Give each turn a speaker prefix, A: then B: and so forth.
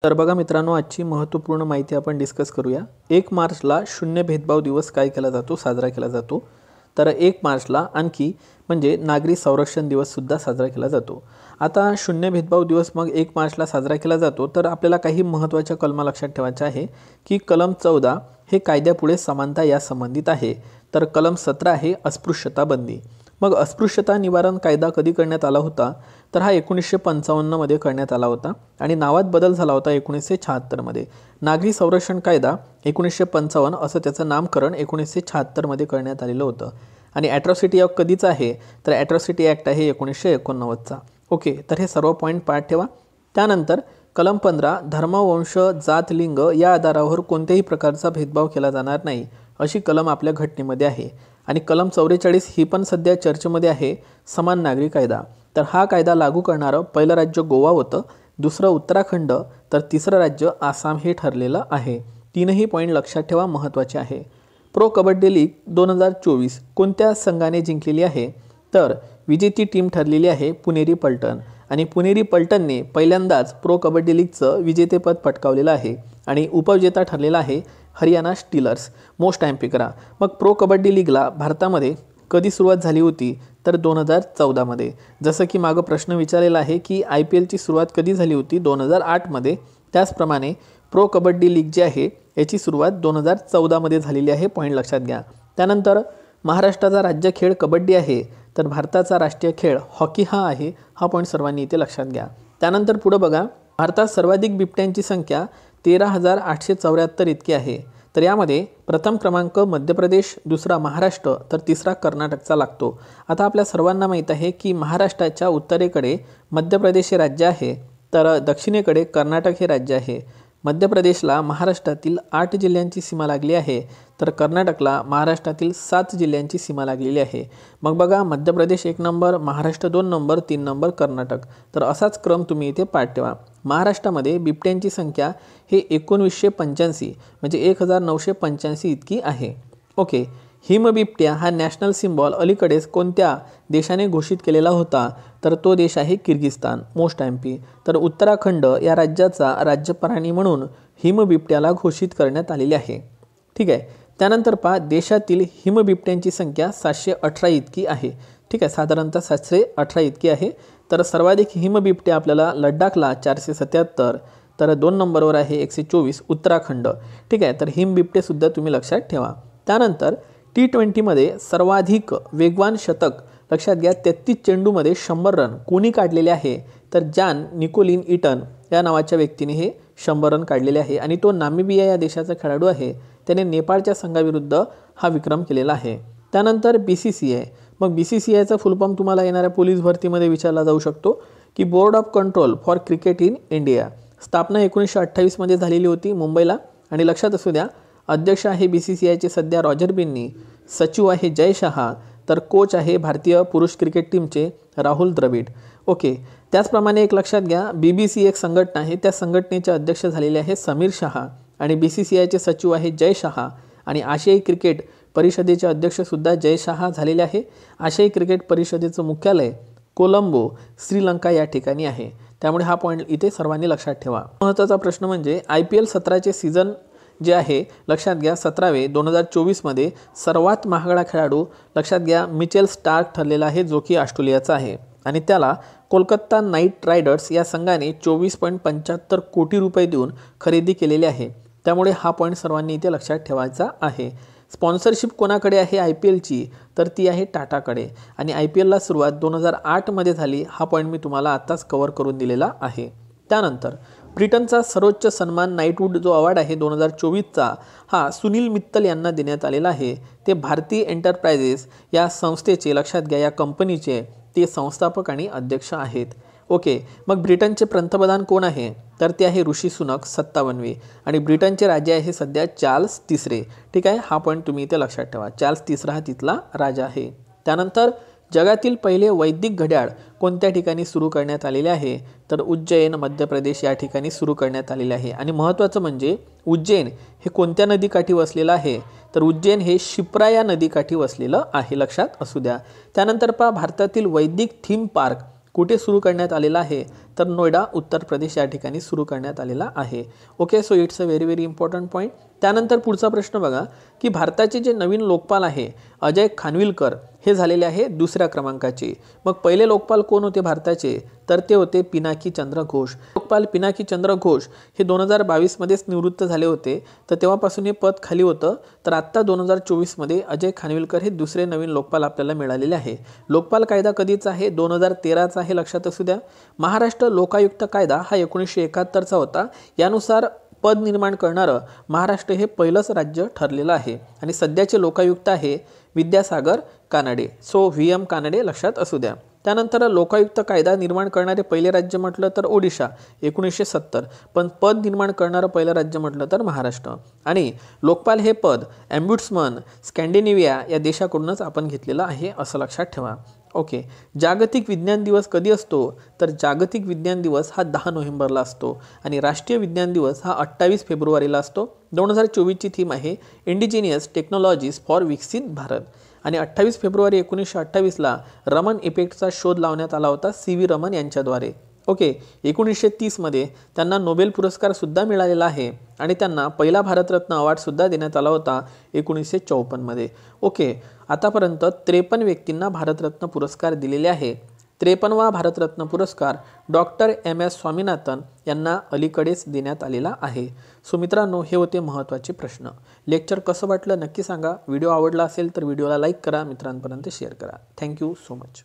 A: तर बघा मित्रांनो, आजची महत्त्वपूर्ण माहिती आपण डिस्कस करूया। 1 मार्चला शून्य भेदभाव दिवस काय केला जातो, साजरा केला जातो। तर 1 मार्चला आणखी म्हणजे नागरी संरक्षण दिवस सुद्धा साजरा केला जातो। आता शून्य भेदभाव दिवस मग 1 मार्चला साजरा केला जातो, तर आपल्याला काही महत्त्वाच्या कलमा लक्षात ठेवायच्या आहे की कलम 14 हे कायद्यापुढे समानता या संबंधित आहे। तर कलम 17 आहे अस्पृश्यता बंदी। मग अस्पृश्यता निवारण कायदा कधी करण्यात आला होता, तर हा 1955 मध्ये करण्यात आला होता आणि नावात बदल झाला होता 1976 मध्ये। नागरी संरक्षण कायदा 1955 असं त्याचं नामकरण 1976 मध्ये करण्यात आलेलं होतं। आणि ॲट्रॉसिटी ॲक्ट कधीचा आहे, तर ॲट्रॉसिटी ॲक्ट आहे 1989चा। ओके, तर हे सर्व पॉईंट पाठ ठेवा। त्यानंतर कलम 15 धर्म, वंश, जात, लिंग या आधारावर कोणत्याही प्रकारचा भेदभाव केला जाणार नाही अशी कलम आपल्या घटनेमध्ये आहे। आणि कलम 44 ही पण सध्या चर्चेमध्ये आहे, समान नागरी कायदा। तर हा कायदा लागू करणारं पहिलं राज्य गोवा होतं, दुसरं उत्तराखंड, तर तिसरं राज्य आसाम हे ठरलेलं आहे। तीनही पॉईंट लक्षात ठेवा, महत्त्वाचे आहे। प्रो कबड्डी लीग 2024 कोणत्या संघाने जिंकलेली आहे, तर विजेती टीम ठरलेली आहे पुणेरी पलटण। आणि पुणेरी पलटणने पहिल्यांदाच प्रो कबड्डी लीगचं विजेतेपद पटकावलेलं आहे आणि उपविजेता ठरलेला आहे हरियाणा स्टीलर्स। मोस्ट टाइम पिकरा। मग प्रो कबड्डी लीगला भारतामध्ये कधी सुरुवात झाली होती, तर 2014 मध्ये। जसं की मागं प्रश्न विचारलेला आहे की IPLची सुरुवात कधी झाली होती, 2008 मध्ये। त्याचप्रमाणे प्रो कबड्डी लीग जी आहे याची सुरुवात 2014 मध्ये झालेली आहे, पॉईंट लक्षात घ्या। त्यानंतर महाराष्ट्राचा राज्य खेळ कबड्डी आहे, तर भारताचा राष्ट्रीय खेळ हॉकी हा आहे, हा पॉईंट सर्वांनी इथे लक्षात घ्या। त्यानंतर पुढे बघा, भारतात सर्वाधिक बिबट्यांची संख्या 13,874 इतकी आहे। तर यामध्ये प्रथम क्रमांक मध्य प्रदेश, दुसरा महाराष्ट्र, तर तिसरा कर्नाटकचा लागतो। आता आपल्या सर्वांना माहीत आहे की महाराष्ट्राच्या उत्तरेकडे मध्य प्रदेश हे राज्य आहे, तर दक्षिणेकडे कर्नाटक हे राज्य आहे। मध्य प्रदेशला महाराष्ट्रातील 8 जिल्ह्यांची सीमा लागली आहे, तर कर्नाटकला महाराष्ट्रातील 7 जिल्ह्यांची सीमा लागलेली आहे। मग बघा, Madhya Pradesh 1 number, Maharashtra 2 number, 3 number Karnataka. तर असाच क्रम तुम्ही इथे पाठ ठेवा। महाराष्ट्रामध्ये बिबट्यांची संख्या हे 1985 म्हणजे 1985 इतकी आहे। ओके, हिमबिबट्या हा नॅशनल सिम्बॉल अलीकडेच कोणत्या देशाने घोषित केलेला होता, तर तो देश आहे किर्गिस्तान। Most MP। तर उत्तराखंड या राज्याचा राज्य प्राणी म्हणून हिमबिबट्याला घोषित करण्यात आलेली आहे। ठीक आहे। त्यानंतर पहा, देशातील हिमबिबट्यांची संख्या 718 इतकी आहे। ठीक आहे, साधारणतः 718 इतकी आहे। तर सर्वाधिक हिमबिबट्या आपल्याला लडाखला 477, तर 2 नंबरवर आहे 124 उत्तराखंड। ठीक आहे, तर हिमबिबटे सुद्धा तुम्ही लक्षात ठेवा। त्यानंतर T20 मध्ये सर्वाधिक वेगवान शतक लक्षात घ्या, 33 चेंडूमध्ये 100 रन कोणी काढलेले आहे, तर जॉन निकोलिन इटन या नावाच्या व्यक्तीने हे 100 रन काढलेले आहे आणि तो नामिबिया या देशाचा खेळाडू आहे। त्याने नेपाळच्या संघाविरुद्ध हा विक्रम केलेला आहे। त्यानंतर BCCI। मग BCCIचा फुल फॉर्म तुम्हाला येणाऱ्या पोलीस भरतीमध्ये विचारला जाऊ शकतो की board of control for cricket in India. स्थापना 1928 मध्ये झालेली होती मुंबईला। आणि लक्षात असू द्या, अध्यक्ष आहे BCCIचे सध्या रॉजर बिन्नी, सचिव आहे जय शहा, तर कोच आहे भारतीय पुरुष क्रिकेट टीमचे राहुल द्रविड। ओके, त्याचप्रमाणे एक लक्षात घ्या, BBC एक संघटना आहे, त्या संघटनेचे अध्यक्ष झालेले आहे समीर शहा आणि BCCIचे सचिव आहे जय शहा। आणि आशियाई क्रिकेट परिषदेचे अध्यक्ष सुद्धा जय शहा झालेले आहे। आशियाई क्रिकेट परिषदेचं मुख्यालय कोलंबो, श्रीलंका या ठिकाणी आहे। त्यामुळे हा पॉईंट इथे सर्वांनी लक्षात ठेवा। महत्त्वाचा प्रश्न म्हणजे IPL 17चे सीझन जे आहे लक्षात घ्या 17वे 2024 मध्ये सर्वात महागडा खेळाडू लक्षात घ्या मिचेल स्टार्क ठरलेला आहे, जो की ऑस्ट्रेलियाचा आहे। आणि त्याला कोलकाता नाईट रायडर्स या संघाने 24.75 कोटी रुपये देऊन खरेदी केलेली आहे। त्यामुळे हा पॉईंट सर्वांनी इथे लक्षात ठेवायचा आहे। स्पॉन्सरशिप कोणाकडे आहे IPLची, तर ती आहे टाटाकडे। आणि IPLला सुरुवात 2008 मध्ये झाली, हा पॉईंट मी तुम्हाला आत्ताच कव्हर करून दिलेला आहे। त्यानंतर ब्रिटनचा सर्वोच्च सन्मान नाइटवूड जो अवॉर्ड आहे 2024चा, हा सुनील मित्तल यांना देण्यात आलेला आहे। ते भारती एंटरप्राइजेस या संस्थेचे लक्षात घ्या, या कंपनीचे ते संस्थापक आणि अध्यक्ष आहेत। ओके, मग ब्रिटनचे पंतप्रधान कोण आहे, तर ते आहे ऋषी सुनक 57वे। आणि ब्रिटनचे राजा आहे सध्या चार्ल्स तिसरे। ठीक आहे, हा पॉईंट तुम्ही इथे लक्षात ठेवा, चार्ल्स तिसरा हा तिथला राजा आहे। त्यानंतर जगातील पहिले वैदिक घड्याळ कोणत्या ठिकाणी सुरू करण्यात आलेले आहे, तर उज्जैन मध्य प्रदेश या ठिकाणी सुरू करण्यात आलेले आहे। आणि महत्त्वाचं म्हणजे उज्जैन हे कोणत्या नदीकाठी वसलेलं आहे, तर उज्जैन हे शिप्रा या नदीकाठी वसलेलं आहे, लक्षात असू द्या। त्यानंतर पहा, भारतातील वैदिक थीम पार्क कुठे सुरू करण्यात आलेला आहे, तर नोएडा उत्तर प्रदेश या ठिकाणी सुरू करण्यात आलेला आहे. Okay, so it's a very very important point. त्यानंतर पुढचा प्रश्न बघा की भारताचे जे नवीन लोकपाल आहे अजय खानविलकर हे झालेले आहे दुसऱ्या क्रमांकाचे. मग पहिले लोकपाल कोण होते भारताचे, तर ते होते पिनाकी चंद्र घोष. लोकपाल पिनाकी चंद्र घोष हे 2022 मध्येच निवृत्त झाले होते, तर तेव्हापासून हे पद खाली होतं. तर आत्ता 2024 मध्ये अजय खानविलकर हे दुसरे नवीन लोकपाल आपल्याला मिळालेले आहे. लोकपाल कायदा कधीचा आहे, 2013चा आहे, लक्षात असू द्या. महाराष्ट्र लोकायुक्त कायदा हा 1971चा होता. यानुसार पद निर्माण करणारं महाराष्ट्र हे पहिलंच राज्य ठरलेलं आहे. आणि सध्याचे लोकायुक्त आहे विद्यासागर कानडे. सो VM कानडे लक्षात असू द्या. त्यानंतर लोकायुक्त कायदा निर्माण करणारे पहिले राज्य म्हटलं तर ओडिशा 1970, पण पद निर्माण करणारं पहिलं राज्य म्हटलं तर महाराष्ट्र. आणि लोकपाल हे पद ॲम्ब्युड्समन स्कॅन्डिनेव्हिया या देशाकडूनच आपण घेतलेलं आहे असं लक्षात ठेवा. ओके, जागतिक विज्ञान दिवस कधी असतो, तर जागतिक विज्ञान दिवस हा 10 नोव्हेंबरला असतो आणि राष्ट्रीय विज्ञान दिवस हा 28 फेब्रुवारीला असतो. 2024ची थीम आहे इंडिजिनियस टेक्नॉलॉजीज फॉर विकसित भारत. आणि 28 फेब्रुवारी 1928ला रमन इफेक्टचा शोध लावण्यात आला होता CV रमन यांच्याद्वारे. ओके, 1930 मध्ये त्यांना नोबेल पुरस्कार सुद्धा मिळालेला आहे आणि त्यांना पहिला भारतरत्न अवॉर्ड सुद्धा देण्यात आला होता 1954 मध्ये. ओके, आतापर्यंत 53 व्यक्तींना भारतरत्न पुरस्कार दिलेले आहे. 53वा भारतरत्न पुरस्कार डॉक्टर MS स्वामीनाथन यांना अलीकडेच देण्यात आलेला आहे. सो मित्रांनो, हे होते महत्त्वाचे प्रश्न. लेक्चर कसं वाटलं नक्की सांगा. व्हिडिओ आवडला असेल तर व्हिडिओला लाईक करा, मित्रांपर्यंत शेअर करा. Thank you so much.